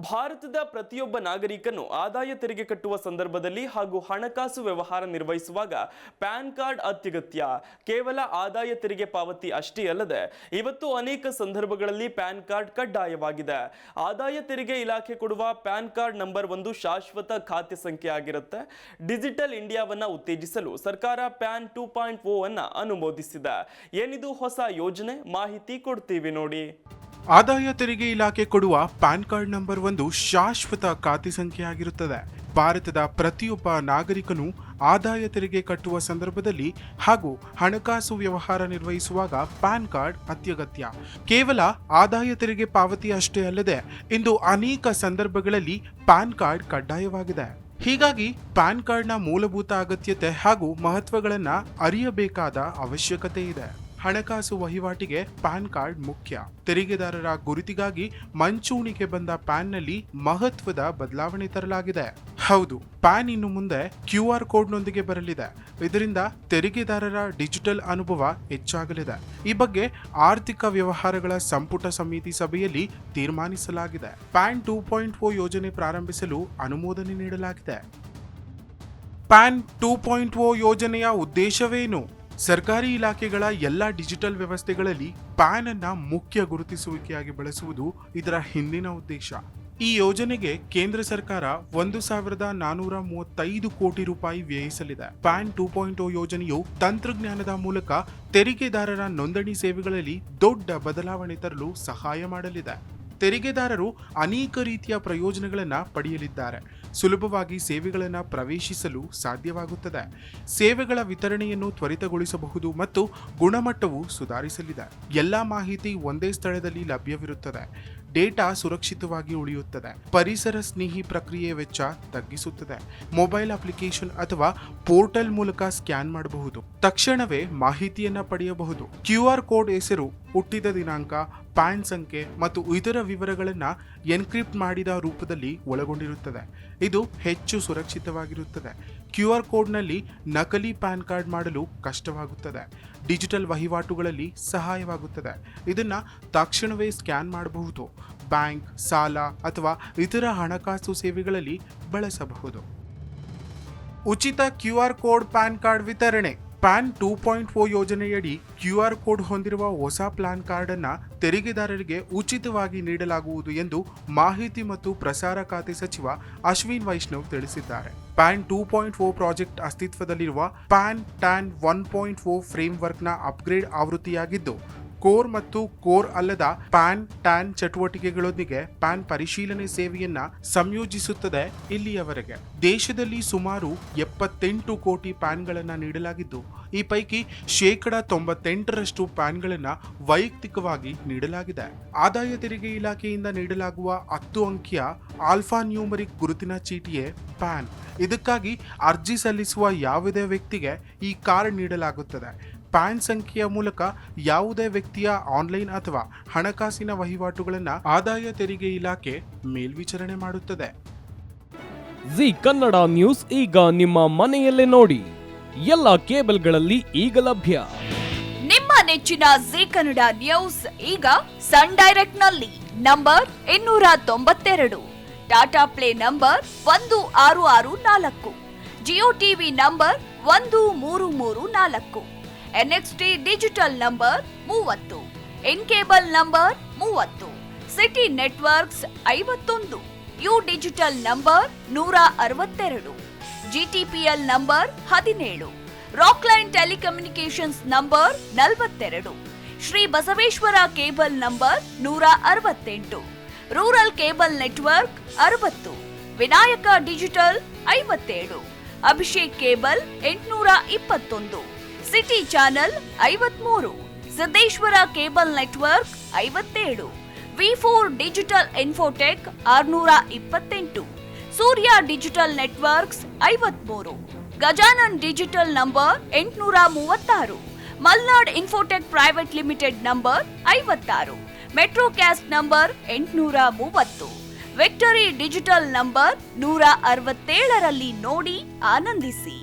ಭಾರತದ ಪ್ರತಿಯೊಬ್ಬ ನಾಗರಿಕನು ಆದಾಯ ತೆರಿಗೆ ಕಟ್ಟುವ ಸಂದರ್ಭದಲ್ಲಿ ಹಾಗೂ ಹಣಕಾಸು ವ್ಯವಹಾರ ನಿರ್ವಹಿಸುವಾಗ ಪ್ಯಾನ್ ಕಾರ್ಡ್ ಅತ್ಯಗತ್ಯ. ಕೇವಲ ಆದಾಯ ತೆರಿಗೆ ಪಾವತಿ ಅಷ್ಟೇ ಅಲ್ಲದೆ ಇವತ್ತು ಅನೇಕ ಸಂದರ್ಭಗಳಲ್ಲಿ ಪ್ಯಾನ್ ಕಾರ್ಡ್ ಕಡ್ಡಾಯವಾಗಿದೆ. ಆದಾಯ ತೆರಿಗೆ ಇಲಾಖೆ ಕೊಡುವ ಪ್ಯಾನ್ ಕಾರ್ಡ್ ನಂಬರ್ ಒಂದು ಶಾಶ್ವತ ಖಾತೆ ಸಂಖ್ಯೆ ಆಗಿರುತ್ತೆ. ಡಿಜಿಟಲ್ ಇಂಡಿಯಾವನ್ನ ಉತ್ತೇಜಿಸಲು ಸರ್ಕಾರ ಪ್ಯಾನ್ 2.0 ಅನ್ನು ಅನುಮೋದಿಸಿದೆ. ಏನಿದು ಹೊಸ ಯೋಜನೆ? ಮಾಹಿತಿ ಕೊಡ್ತೀವಿ ನೋಡಿ. ಆದಾಯ ತೆರಿಗೆ ಇಲಾಖೆ ಕೊಡುವ ಪ್ಯಾನ್ ಕಾರ್ಡ್ ನಂಬರ್ ಒಂದು ಶಾಶ್ವತ ಖಾತೆ ಸಂಖ್ಯೆ ಆಗಿರುತ್ತದೆ. ಭಾರತದ ಪ್ರತಿಯೊಬ್ಬ ನಾಗರಿಕನು ಆದಾಯ ತೆರಿಗೆ ಕಟ್ಟುವ ಸಂದರ್ಭದಲ್ಲಿ ಹಾಗೂ ಹಣಕಾಸು ವ್ಯವಹಾರ ನಿರ್ವಹಿಸುವಾಗ ಪ್ಯಾನ್ ಕಾರ್ಡ್ ಅತ್ಯಗತ್ಯ. ಕೇವಲ ಆದಾಯ ತೆರಿಗೆ ಪಾವತಿ ಅಷ್ಟೇ ಅಲ್ಲದೆ ಇಂದು ಅನೇಕ ಸಂದರ್ಭಗಳಲ್ಲಿ ಪ್ಯಾನ್ ಕಾರ್ಡ್ ಕಡ್ಡಾಯವಾಗಿದೆ. ಹೀಗಾಗಿ ಪ್ಯಾನ್ ಕಾರ್ಡ್ನ ಮೂಲಭೂತ ಅಗತ್ಯತೆ ಹಾಗೂ ಮಹತ್ವಗಳನ್ನು ಅರಿಯಬೇಕಾದ ಅವಶ್ಯಕತೆ ಇದೆ. ಹಣಕಾಸು ವಹಿವಾಟಿಗೆ ಪ್ಯಾನ್ ಕಾರ್ಡ್ ಮುಖ್ಯ. ತೆರಿಗೆದಾರರ ಗುರುತಿಗಾಗಿ ಮಂಚೂಣಿಗೆ ಬಂದ ಪ್ಯಾನ್ನಲ್ಲಿ ಮಹತ್ವದ ಬದಲಾವಣೆ ತರಲಾಗಿದೆ. ಹೌದು, ಪ್ಯಾನ್ ಇನ್ನು ಮುಂದೆ QR ಕೋಡ್ನೊಂದಿಗೆ ಬರಲಿದೆ. ಇದರಿಂದ ತೆರಿಗೆದಾರರ ಡಿಜಿಟಲ್ ಅನುಭವ ಹೆಚ್ಚಾಗಲಿದೆ. ಈ ಬಗ್ಗೆ ಆರ್ಥಿಕ ವ್ಯವಹಾರಗಳ ಸಂಪುಟ ಸಮಿತಿ ಸಭೆಯಲ್ಲಿ ತೀರ್ಮಾನಿಸಲಾಗಿದೆ. ಪ್ಯಾನ್ 2.0 ಯೋಜನೆ ಪ್ರಾರಂಭಿಸಲು ಅನುಮೋದನೆ ನೀಡಲಾಗಿದೆ. ಪ್ಯಾನ್ 2.0 ಯೋಜನೆಯ ಉದ್ದೇಶವೇನು? ಸರ್ಕಾರಿ ಇಲಾಖೆಗಳ ಎಲ್ಲ ಡಿಜಿಟಲ್ ವ್ಯವಸ್ಥೆಗಳಲ್ಲಿ ಪ್ಯಾನ್ ಅನ್ನ ಮುಖ್ಯ ಗುರುತಿಸುವಿಕೆಯಾಗಿ ಬಳಸುವುದು ಇದರ ಹಿಂದಿನ ಉದ್ದೇಶ. ಈ ಯೋಜನೆಗೆ ಕೇಂದ್ರ ಸರ್ಕಾರ 1,435 ಕೋಟಿ ರೂಪಾಯಿ ವ್ಯಯಿಸಲಿದೆ. ಪ್ಯಾನ್ 2.0 ಯೋಜನೆಯು ತಂತ್ರಜ್ಞಾನದ ಮೂಲಕ ತೆರಿಗೆದಾರರ ನೋಂದಣಿ ಸೇವೆಗಳಲ್ಲಿ ದೊಡ್ಡ ಬದಲಾವಣೆ ತರಲು ಸಹಾಯ ಮಾಡಲಿದೆ. ತೆರಿಗೆದಾರರು ಅನೇಕ ರೀತಿಯ ಪ್ರಯೋಜನಗಳನ್ನು ಪಡೆಯಲಿದ್ದಾರೆ. ಸುಲಭವಾಗಿ ಸೇವೆಗಳನ್ನು ಪ್ರವೇಶಿಸಲು ಸಾಧ್ಯವಾಗುತ್ತದೆ. ಸೇವೆಗಳ ವಿತರಣೆಯನ್ನು ತ್ವರಿತಗೊಳಿಸಬಹುದು ಮತ್ತು ಗುಣಮಟ್ಟವು ಸುಧಾರಿಸಲಿದೆ. ಎಲ್ಲ ಮಾಹಿತಿ ಒಂದೇ ಸ್ಥಳದಲ್ಲಿ ಲಭ್ಯವಿರುತ್ತದೆ. ಡೇಟಾ ಸುರಕ್ಷಿತವಾಗಿ ಉಳಿಯುತ್ತದೆ. ಪರಿಸರ ಸ್ನೇಹಿ ಪ್ರಕ್ರಿಯೆ ವೆಚ್ಚ ತಗ್ಗಿಸುತ್ತದೆ. ಮೊಬೈಲ್ ಅಪ್ಲಿಕೇಶನ್ ಅಥವಾ ಪೋರ್ಟಲ್ ಮೂಲಕ ಸ್ಕ್ಯಾನ್ ಮಾಡಬಹುದು. ತಕ್ಷಣವೇ ಮಾಹಿತಿಯನ್ನ ಪಡೆಯಬಹುದು. QR ಕೋಡ್ ಹೆಸರು, ಹುಟ್ಟಿದ ದಿನಾಂಕ, ಪ್ಯಾನ್ ಸಂಖ್ಯೆ ಮತ್ತು ಇತರ ವಿವರಗಳನ್ನು ಎನ್ಕ್ರಿಪ್ಟ್ ಮಾಡಿದ ರೂಪದಲ್ಲಿ ಒಳಗೊಂಡಿರುತ್ತದೆ. ಇದು ಹೆಚ್ಚು ಸುರಕ್ಷಿತವಾಗಿರುತ್ತದೆ. QR ಕೋಡ್ನಲ್ಲಿ ನಕಲಿ ಪ್ಯಾನ್ ಕಾರ್ಡ್ ಮಾಡಲು ಕಷ್ಟವಾಗುತ್ತದೆ. ಡಿಜಿಟಲ್ ವಹಿವಾಟುಗಳಲ್ಲಿ ಸಹಾಯವಾಗುತ್ತದೆ. ಇದನ್ನ ತಕ್ಷಣವೇ ಸ್ಕ್ಯಾನ್ ಮಾಡಬಹುದು. ಬ್ಯಾಂಕ್, ಸಾಲ ಅಥವಾ ಇತರ ಹಣಕಾಸು ಸೇವೆಗಳಲ್ಲಿ ಬಳಸಬಹುದು. ಉಚಿತ QR ಕೋಡ್ ಪ್ಯಾನ್ ಕಾರ್ಡ್ ವಿತರಣೆ. ಪ್ಯಾನ್ 2.0 ಯೋಜನೆಯಡಿ QR ಕೋಡ್ ಹೊಂದಿರುವ ಹೊಸ ಪ್ಯಾನ್ ಕಾರ್ಡ್ ಅನ್ನ ತೆರಿಗೆದಾರರಿಗೆ ಉಚಿತವಾಗಿ ನೀಡಲಾಗುವುದು ಎಂದು ಮಾಹಿತಿ ಮತ್ತು ಪ್ರಸಾರ ಖಾತೆ ಸಚಿವ ಅಶ್ವಿನ್ ವೈಷ್ಣವ್ ತಿಳಿಸಿದ್ದಾರೆ. ಪ್ಯಾನ್ 2.0 ಪ್ರಾಜೆಕ್ಟ್ ಅಸ್ತಿತ್ವದಲ್ಲಿರುವ ಪ್ಯಾನ್ ಟ್ಯಾನ್ 1.0 ಫ್ರೇಮ್ವರ್ಕ್ನ ಅಪ್ಗ್ರೇಡ್ ಆವೃತ್ತಿಯಾಗಿದ್ದು, ಕೋರ್ ಮತ್ತು ಕೋರ್ ಅಲ್ಲದ ಪ್ಯಾನ್ ಟ್ಯಾನ್ ಚಟುವಟಿಕೆಗಳೊಂದಿಗೆ ಪ್ಯಾನ್ ಪರಿಶೀಲನೆ ಸೇವೆಯನ್ನ ಸಂಯೋಜಿಸುತ್ತದೆ. ಇಲ್ಲಿಯವರೆಗೆ ದೇಶದಲ್ಲಿ ಸುಮಾರು 78 ಕೋಟಿ ಪ್ಯಾನ್ಗಳನ್ನು ನೀಡಲಾಗಿದ್ದು, ಈ ಪೈಕಿ 98% ಪ್ಯಾನ್ಗಳನ್ನು ವೈಯಕ್ತಿಕವಾಗಿ ನೀಡಲಾಗಿದೆ. ಆದಾಯ ತೆರಿಗೆ ಇಲಾಖೆಯಿಂದ ನೀಡಲಾಗುವ 10 ಅಂಕಿಯ ಆಲ್ಫಾ ನ್ಯೂಮರಿಕ್ ಗುರುತಿನ ಚೀಟಿಯೇ ಪ್ಯಾನ್. ಇದಕ್ಕಾಗಿ ಅರ್ಜಿ ಸಲ್ಲಿಸುವ ಯಾವುದೇ ವ್ಯಕ್ತಿಗೆ ಈ ಕಾರ್ಡ್ ನೀಡಲಾಗುತ್ತದೆ. ಪ್ಯಾನ್ ಸಂಖ್ಯೆಯ ಮೂಲಕ ಯಾವುದೇ ವ್ಯಕ್ತಿಯ ಆನ್ಲೈನ್ ಅಥವಾ ಹಣಕಾಸಿನ ವಹಿವಾಟುಗಳನ್ನು ಆದಾಯ ತೆರಿಗೆ ಇಲಾಖೆ ಮೇಲ್ವಿಚಾರಣೆ ಮಾಡುತ್ತದೆ. ಜಿ ಕನ್ನಡ ನ್ಯೂಸ್ ಈಗ ನಿಮ್ಮ ಮನೆಯಲ್ಲೇ ನೋಡಿ. ಎಲ್ಲ ಕೇಬಲ್ಗಳಲ್ಲಿ ಈಗ ಲಭ್ಯ. ನಿಮ್ಮ ನೆಚ್ಚಿನ ಜಿ ಕನ್ನಡ ನ್ಯೂಸ್ ಈಗ ಸನ್ ಡೈರೆಕ್ಟ್ ನಲ್ಲಿ number 292, Tata play number 1664, Jio TV number 1334, NXT digital number 30, in cable number 30, city networks 51, U digital number 162, GTPL number 17, Rockline telecommunications number 42, Shri Basaveshwara cable number 168, rural cable network 60, Vinayaka digital 57, Abhishek cable 821, city channel 53, Siddeshwara cable network 57, V4 digital Infotech 628, Surya digital networks 53, Gajanan digital number 836, Malnad Infotech private limited number 56, Metrocast number 830, victory digital number 167ರಲ್ಲಿ ನೋಡಿ ಆನಂದಿಸಿ.